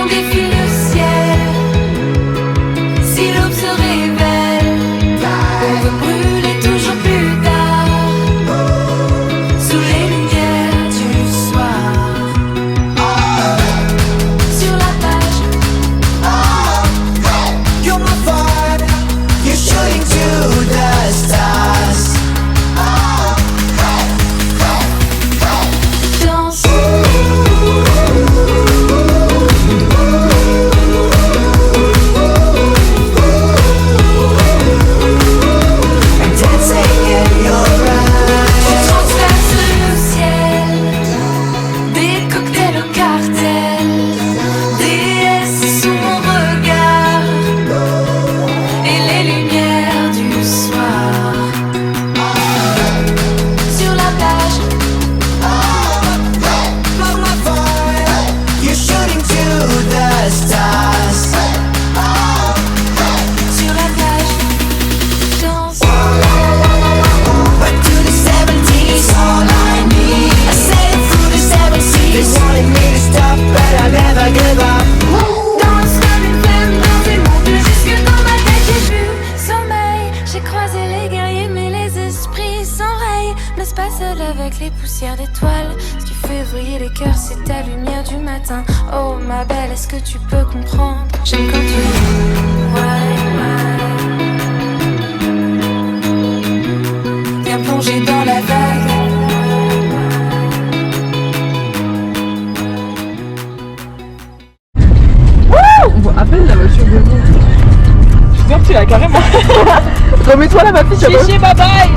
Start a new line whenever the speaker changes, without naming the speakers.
on défie le ciel. Si l'aube se révèle, on veut brûler toujours plus tard, sous les lumières du soir. Sur la plage,
You're my fire, you're shooting to the stars.
danse.
I'm dancing in your eyes.
Tu transperces le ciel, des cocktails au cartel, déesse sous mon regard, et les lumières du soir. Sur la plage,
You're my fire, you're shooting to the stars.
sur la plage, danse.
Back to the 70s, all I need. I sailed through the 7 seas. They wanted me to stop, but I never give up.
Danse comme une femme dans une montre, jusque dans ma tête j'ai vu sommeil. J'ai croisé les guerriers mais les esprits s'enrayent. N'est-ce pas seul avec les poussières d'étoiles? Ce qui fait briller les cœurs c'est ta lumière du matin. Oh ma belle, est-ce que tu peux comprendre? J'aime quand tu viens plonger dans la vague.
On voit à peine la voiture de nous. Super, tu l'as carrément. Remets-toi là ma fille.
Chichi, bye bye.